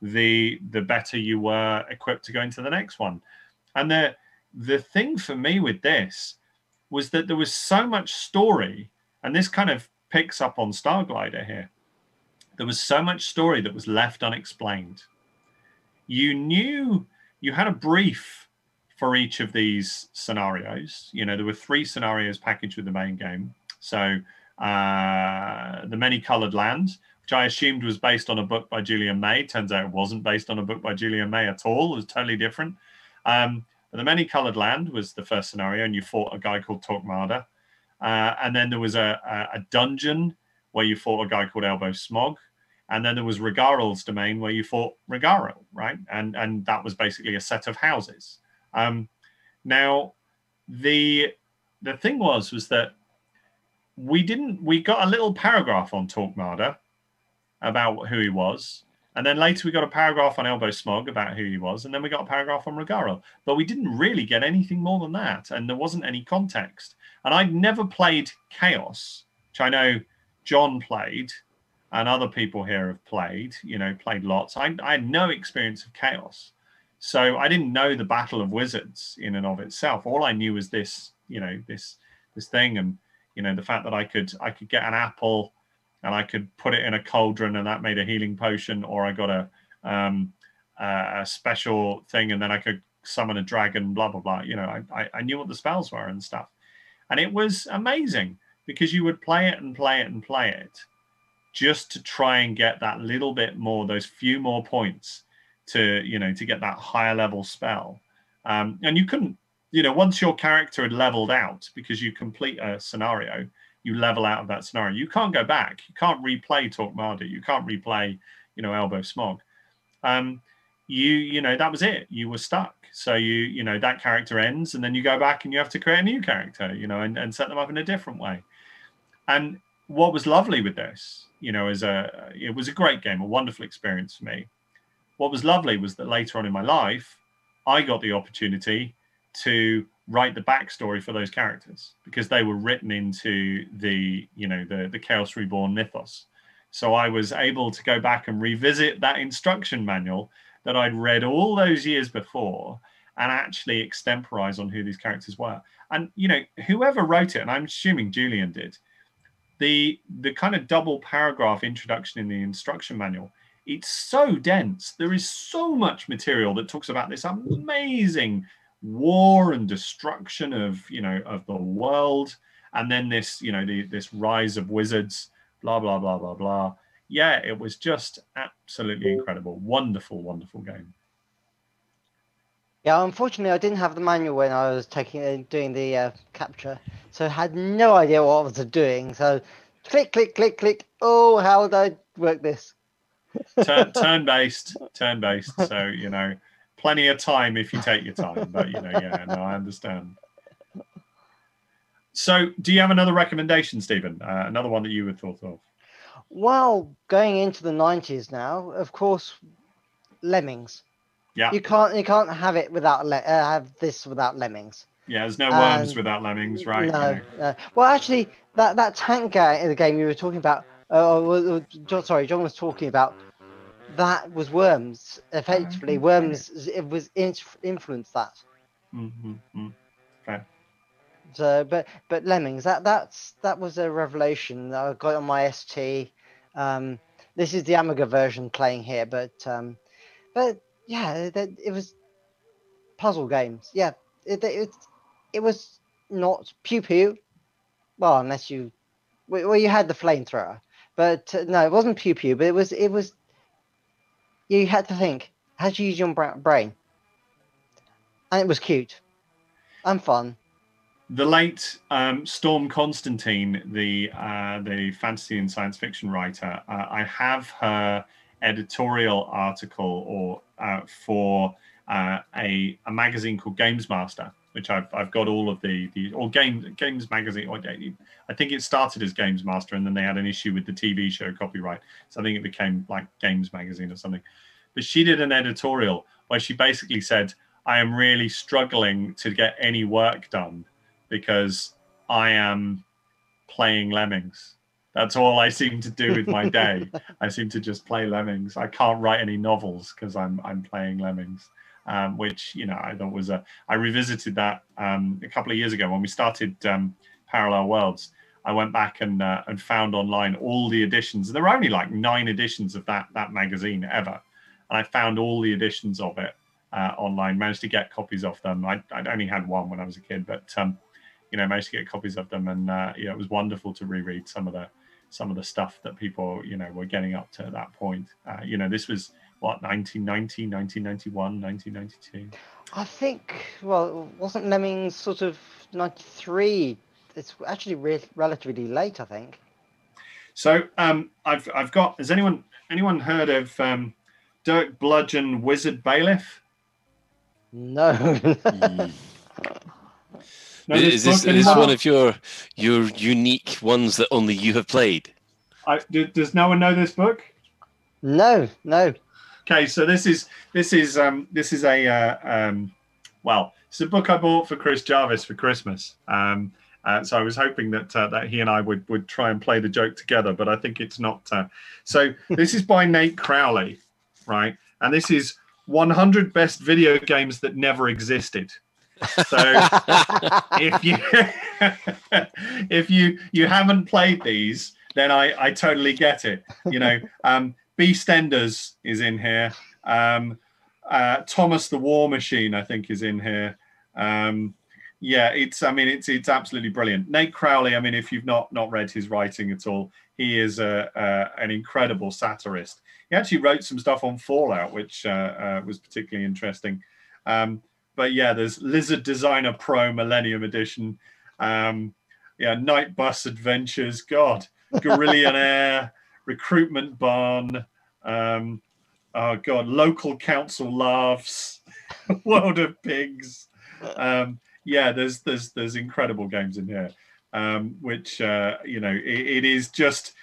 the better you were equipped to go into the next one. And the thing for me with this was that there was so much story, and this kind of picks up on Starglider here. There was so much story that was left unexplained. You knew you had a brief for each of these scenarios. There were 3 scenarios packaged with the main game. So the Many-Colored Land, which I assumed was based on a book by Julian May. Turns out it wasn't based on a book by Julian May at all. It was totally different. But the Many-Colored Land was the first scenario, and you fought a guy called Torquemada. And then there was a dungeon where you fought a guy called Elbow Smog. And then there was Regarel's domain where you fought Regarel, right? And that was basically a set of houses. Now, the thing was that we got a little paragraph on Torquemada about who he was. And then later we got a paragraph on Elbow Smog about who he was. And then we got a paragraph on Regarel. But we didn't really get anything more than that. And there wasn't any context. And I'd never played Chaos, which I know John played and other people here have played, played lots. I had no experience of Chaos. So I didn't know the Battle of Wizards in and of itself. All I knew was this, this thing. And, the fact that I could get an apple and I could put it in a cauldron and that made a healing potion, or I got a special thing and then I could summon a dragon, blah, blah, blah. I knew what the spells were and stuff. And it was amazing because you would play it and play it and play it just to try and get that little bit more, those few more points to get that higher level spell. And you couldn't, once your character had leveled out, because you complete a scenario, you level out of that scenario. You can't go back. You can't replay Torquemada. You can't replay, Elbow Smog. That was it. You were stuck. So that character ends, and then you go back and you have to create a new character, and set them up in a different way. And what was lovely with this, it was a great game, a wonderful experience for me. What was lovely was that later on in my life, I got the opportunity to write the backstory for those characters because they were written into the Chaos Reborn mythos. So I was able to go back and revisit that instruction manual that I'd read all those years before and actually extemporize on who these characters were. And, whoever wrote it, and I'm assuming Julian did, the kind of double paragraph introduction in the instruction manual, it's so dense. There is so much material that talks about this amazing war and destruction of the world, and then this this rise of wizards, blah blah blah blah blah. Yeah, it was just absolutely incredible. Wonderful game. Yeah, unfortunately I didn't have the manual when I was doing the capture, so I had no idea what I was doing. So click click click click. Oh, how did I work this? Turn-based. So, plenty of time if you take your time. But, yeah, no, I understand. So, do you have another recommendation, Stephen? Another one that you would thought of? Well, going into the 90s now, of course, Lemmings. Yeah. You can't have it without have this without Lemmings. Yeah, there's no Worms without Lemmings, right? No. Well, actually, that tank the game you were talking about. John was talking about. That was Worms. Effectively, Worms influenced that. Mm-hmm. Okay. So, but Lemmings, that was a revelation. I got on my ST. This is the Amiga version playing here, but yeah, it was puzzle games. Yeah, it was not pew pew. Well, unless you had the flamethrower, but no, it wasn't pew pew. But it was you had to think, had to use your brain, and it was cute and fun. The late Storm Constantine, the fantasy and science fiction writer, I have her editorial article for a magazine called Games Master, which I've got all of Games Magazine. I think it started as Games Master, and then they had an issue with the TV show copyright, so I think it became like Games Magazine or something. But she did an editorial where she basically said, "I am really struggling to get any work done because I am playing Lemmings. That's all I seem to do with my day. I seem to just play Lemmings. I can't write any novels because I'm playing Lemmings." Which I thought was I revisited that a couple of years ago when we started Parallel Worlds. I went back and found online all the editions. There were only like 9 editions of that magazine ever, and I found all the editions of it online. Managed to get copies of them. I'd only had one when I was a kid, but managed to get copies of them, and it was wonderful to reread some of the stuff that people were getting up to at that point. This was what, 1990, 1991, 1992. I think. Well, wasn't Lemmings sort of 93? It's actually relatively late, I think. So I've got. Has anyone heard of Dirk Bludgeon Wizard Bailiff? No. No, is this one of your unique ones that only you have played? Does no one know this book? No. Okay, so this is a it's a book I bought for Chris Jarvis for Christmas. So I was hoping that he and I would try and play the joke together, but I think it's not. So this is by Nate Crowley, right? And this is 100 best video games that never existed. So if you haven't played these, then I totally get it. Beastenders is in here. Thomas the War Machine, I think, is in here. It's absolutely brilliant. Nate Crowley, if you've not read his writing at all, he is an incredible satirist. He actually wrote some stuff on Fallout, which was particularly interesting. But yeah, there's Lizard Designer Pro Millennium Edition. Night Bus Adventures. God, Gorillionaire, Recruitment Barn. Local Council Laughs, World of Pigs. There's incredible games in here, which it is just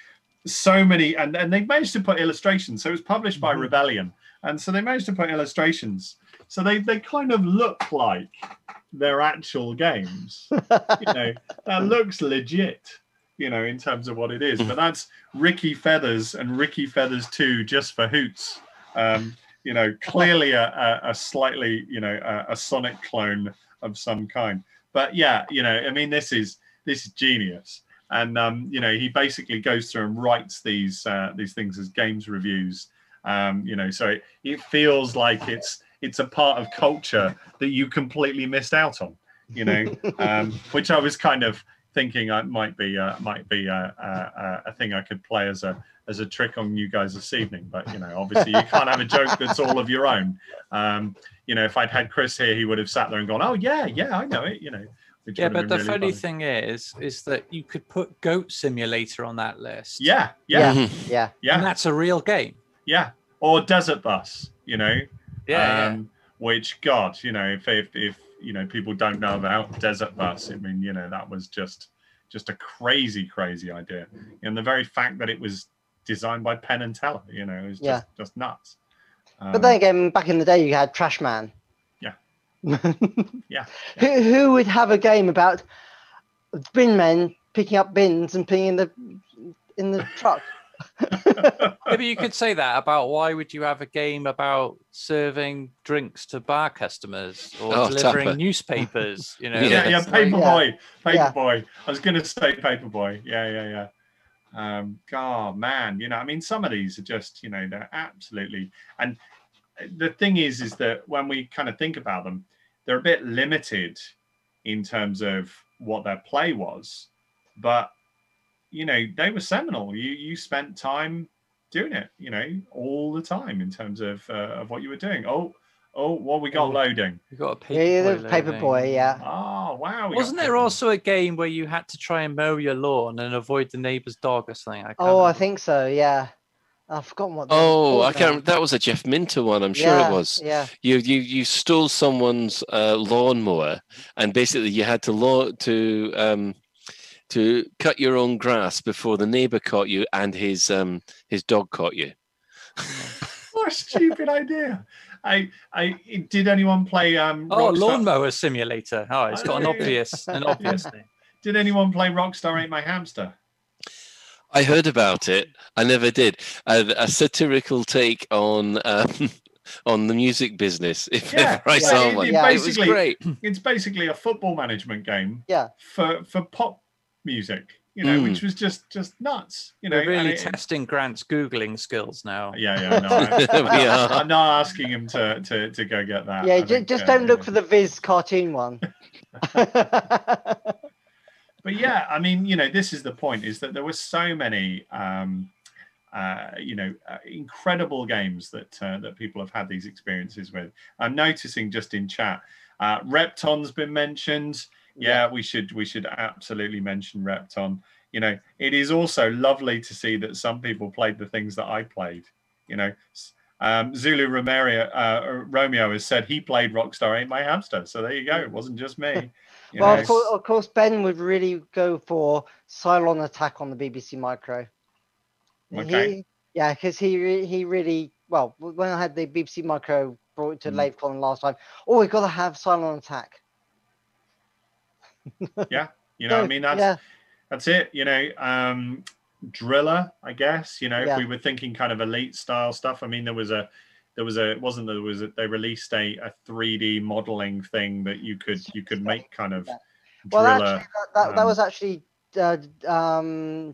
so many, and they managed to put illustrations. So it was published by Rebellion, and so they managed to put illustrations. So they kind of look like they're actual games. That looks legit. In terms of what it is, but that's Ricky Feathers and Ricky Feathers 2 just for hoots. Clearly a slightly, a Sonic clone of some kind. But yeah, this is genius. And he basically goes through and writes these things as games reviews. So it feels like it's a part of culture that you completely missed out on. Which I was kind of thinking I might be a thing I could play as a trick on you guys this evening, but obviously you can't have a joke that's all of your own. If I'd had Chris here, he would have sat there and gone, "Oh yeah, I know it." Yeah, but the really funny thing is that you could put Goat Simulator on that list. Yeah. And that's a real game. Yeah, or Desert Bus, you know. Yeah, Which, God, you know, if you know, people don't know about Desert Bus, I mean, you know, that was just a crazy idea, and the very fact that it was designed by Penn and Teller, you know, is just nuts. But then again, back in the day, you had Trash Man. Yeah. Yeah. Who would have a game about bin men picking up bins and putting in the truck? Maybe you could say that about why would you have a game about serving drinks to bar customers or delivering Tapper. newspapers? You know, Yeah, Paperboy. Yeah. Paperboy. I was going to say Paperboy. Yeah. God, man, you know, I mean, some of these are just, you know, they're absolutely. And the thing is that when we kind of think about them, they're a bit limited in terms of what their play was, but you know, they were seminal. You spent time doing it, you know, all the time in terms of what you were doing. Oh, what we got loading? You got a Paperboy, yeah. Oh, wow. Wasn't there also a game where you had to try and mow your lawn and avoid the neighbour's dog or something? I think so. Yeah, I've forgotten what. I can't. That was a Jeff Minter one. I'm sure it was. Yeah. You stole someone's lawnmower, and basically you had to cut your own grass before the neighbour caught you and his dog caught you. What a stupid idea! Did anyone play Lawnmower Simulator? Oh, it's got an obvious name. Did anyone play Rockstar Ain't My Hamster? I heard about it. I never did. A satirical take on the music business. If ever I saw one, it was great. It's basically a football management game. Yeah. For pop music, you know, which was just nuts. You know, we're really testing Grant's Googling skills now. Yeah. No, I'm not asking him to go get that. Yeah, just don't look for the Viz cartoon one. But yeah, I mean, you know, this is the point: is that there were so many, you know, incredible games that people have had these experiences with. I'm noticing just in chat, Repton's been mentioned. Yeah, we should absolutely mention Repton. You know, it is also lovely to see that some people played the things that I played. You know, Zulu Romeo has said he played Rockstar Ain't My Hamster. So there you go. It wasn't just me. Well, of course, Ben would really go for Cylon Attack on the BBC Micro. Okay. Because he really, well, when I had the BBC Micro brought it to Lavecon last time, we've got to have Cylon Attack. Yeah, you know, I mean, that's it. You know, Driller, I guess. You know, if we were thinking kind of elite style stuff. I mean, they released a 3D modeling thing that you could make kind of. Well, Driller, actually, that was actually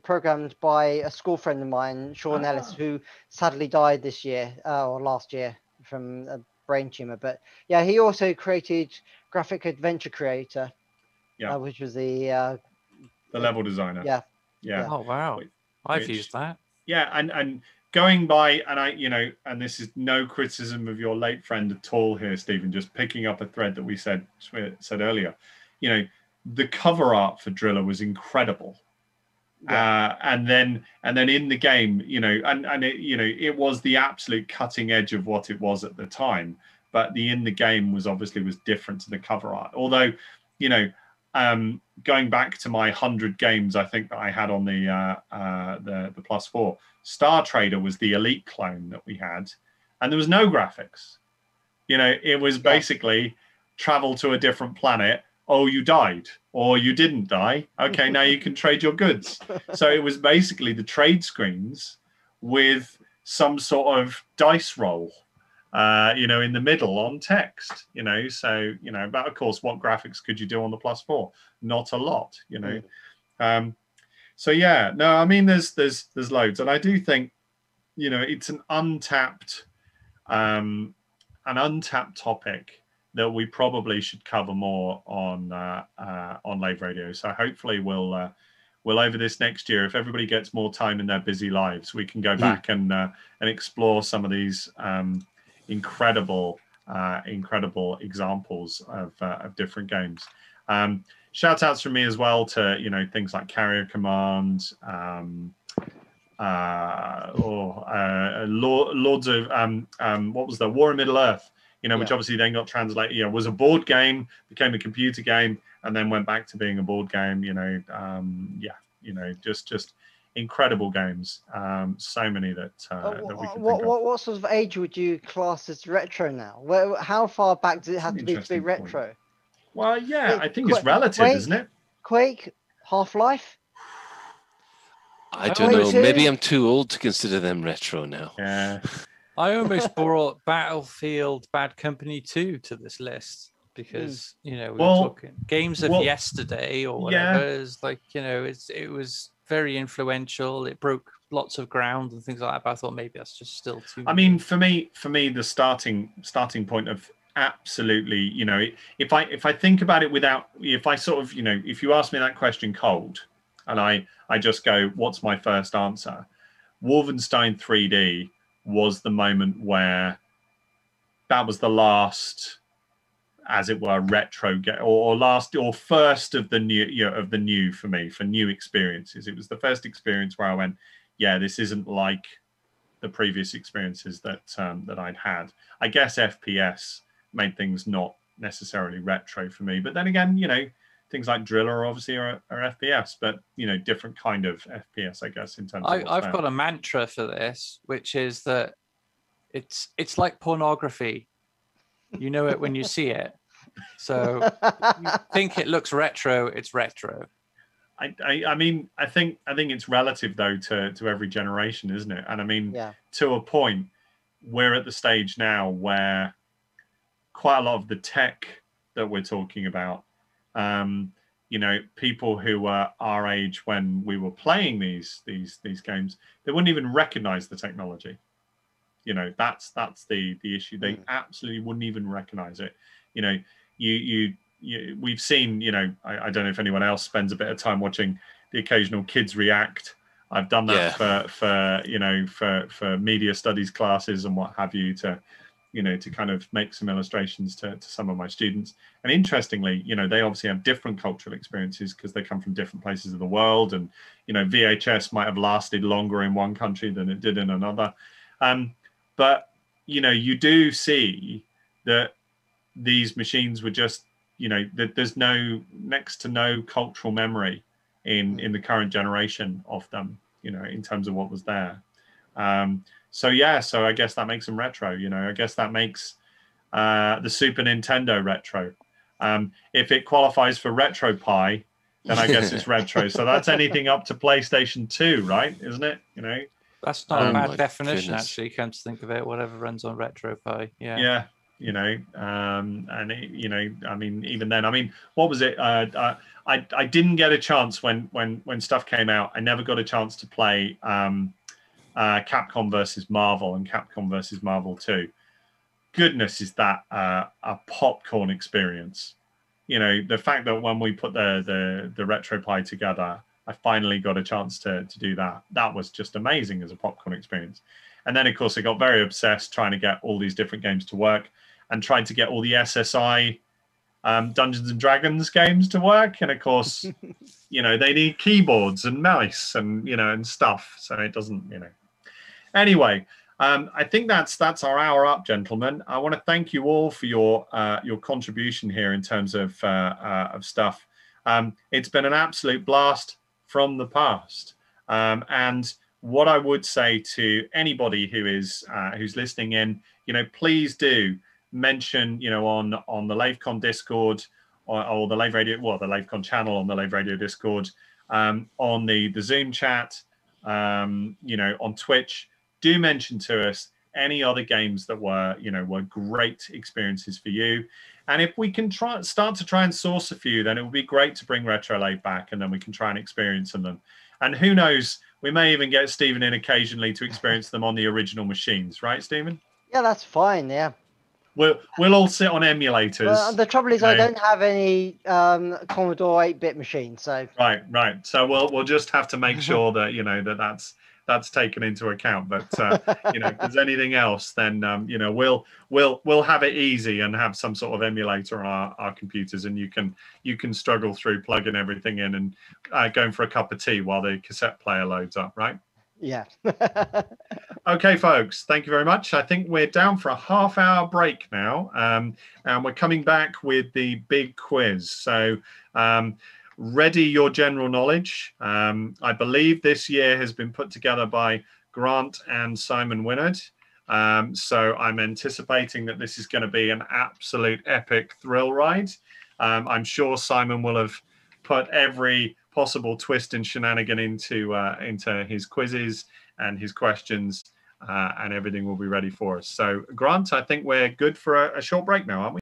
programmed by a school friend of mine, Sean Ellis, who sadly died this year or last year from a brain tumor. But yeah, he also created Graphic Adventure Creator. Yeah, which was the level designer. Yeah. Oh wow, I've used that. Yeah, and going by, and you know, and this is no criticism of your late friend at all here, Stephen. Just picking up a thread that we said earlier. You know, the cover art for Driller was incredible. And then in the game, you know, and it, you know, it was the absolute cutting edge of what it was at the time. But in the game was different to the cover art. Although, you know. Going back to my 100 games, I think that I had on the Plus 4, Star Trader was the elite clone that we had, and there was no graphics. You know, it was basically travel to a different planet. Oh, you died, or you didn't die. Okay, now you can trade your goods. So it was basically the trade screens with some sort of dice roll. You know, in the middle on text, you know, so, you know, but of course, what graphics could you do on the Plus 4? Not a lot, you know. So yeah, no, I mean, there's loads, and I do think, you know, it's an untapped topic that we probably should cover more on Lave Radio. So hopefully we'll over this next year, if everybody gets more time in their busy lives, we can go back and explore some of these incredible examples of different games. Shout outs from me as well to, you know, things like Carrier Command, Lords of what was that? War in Middle Earth. You know, which obviously then got translated. You know, was a board game, became a computer game, and then went back to being a board game. You know, you know, just incredible games. So many that that we can think of. What sort of age would you class as retro now? How far back does it have to be retro? Well, yeah, I think it's relative, isn't it? Quake, Half-Life. I don't know. Maybe I'm too old to consider them retro now. Yeah. I almost brought Battlefield Bad Company 2 to this list because, you know, we were talking games of yesterday or whatever. It's like, you know, it was very influential. It broke lots of ground and things like that. But I thought maybe that's just still too. I mean, for me, the starting point of absolutely, you know, if I think about it if I sort of, you know, if you ask me that question cold, and I just go, what's my first answer? Wolfenstein 3D was the moment where that was the last, as it were, retro game, or first of the new, you know, the new for me, for new experiences. It was the first experience where I went, yeah, this isn't like the previous experiences that that I'd had. I guess FPS made things not necessarily retro for me, but then again, you know, things like Driller obviously are FPS, but you know, different kind of FPS, I guess, in terms of I've got a mantra for this, which is that it's like pornography. You know it when you see it. So you think it looks retro, it's retro. I mean, I think it's relative though to every generation, isn't it? And I mean, to a point, we're at the stage now where quite a lot of the tech that we're talking about, you know, people who were our age when we were playing these games, they wouldn't even recognize the technology. You know, that's the issue. They absolutely wouldn't even recognize it. You know, we've seen, you know, I don't know if anyone else spends a bit of time watching the occasional kids react. I've done that for you know, for media studies classes and what have you, to, you know, to kind of make some illustrations to some of my students. And interestingly, you know, they obviously have different cultural experiences because they come from different places of the world. And, you know, VHS might have lasted longer in one country than it did in another. But, you know, you do see that these machines were just, you know, that there's next to no cultural memory in the current generation of them, you know, in terms of what was there. So I guess that makes them retro. You know, I guess that makes the Super Nintendo retro. If it qualifies for RetroPie, then I guess it's retro. So that's anything up to PlayStation 2, right? Isn't it? You know, that's not a bad definition, actually. Come to think of it, whatever runs on RetroPie. Yeah. You know, and it, you know, I mean, even then, I mean, what was it? I didn't get a chance when stuff came out. I never got a chance to play Capcom versus Marvel and Capcom versus Marvel 2. Goodness, is that a popcorn experience? You know, the fact that when we put the RetroPie together, I finally got a chance to do that. That was just amazing as a popcorn experience. And then, of course, I got very obsessed trying to get all these different games to work and tried to get all the SSI Dungeons and Dragons games to work. And of course, you know, they need keyboards and mice and, you know, and stuff. So it doesn't, you know. Anyway, I think that's our hour up, gentlemen. I want to thank you all for your contribution here in terms of stuff. It's been an absolute blast from the past. And what I would say to anybody who is who's listening in, you know, please do mention, you know, on the Lavecon Discord or the Lave Radio, well, the Lavecon channel on the Lave Radio Discord, on the Zoom chat, you know, on Twitch. Do mention to us any other games that were great experiences for you. And if we can start to try and source a few, then it would be great to bring Retro Lave back, and then we can try and experience them. And who knows, we may even get Stephen in occasionally to experience them on the original machines, right, Stephen? Yeah, that's fine. Yeah. We'll all sit on emulators. Well, the trouble is, I don't have any Commodore 8-bit machines, so. Right. So we'll just have to make sure that, you know, that's taken into account. But you know, if there's anything else, then you know, we'll have it easy and have some sort of emulator on our computers, and you can struggle through plugging everything in and going for a cup of tea while the cassette player loads up, right? Yeah. Okay, folks, thank you very much. I think we're down for a half-hour break now, and we're coming back with the big quiz. So ready your general knowledge. I believe this year has been put together by Grant and Simon Wynnard. So I'm anticipating that this is going to be an absolute epic thrill ride. I'm sure Simon will have put every possible twist and shenanigan into his quizzes and his questions, and everything will be ready for us. So, Grant, I think we're good for a short break now, aren't we?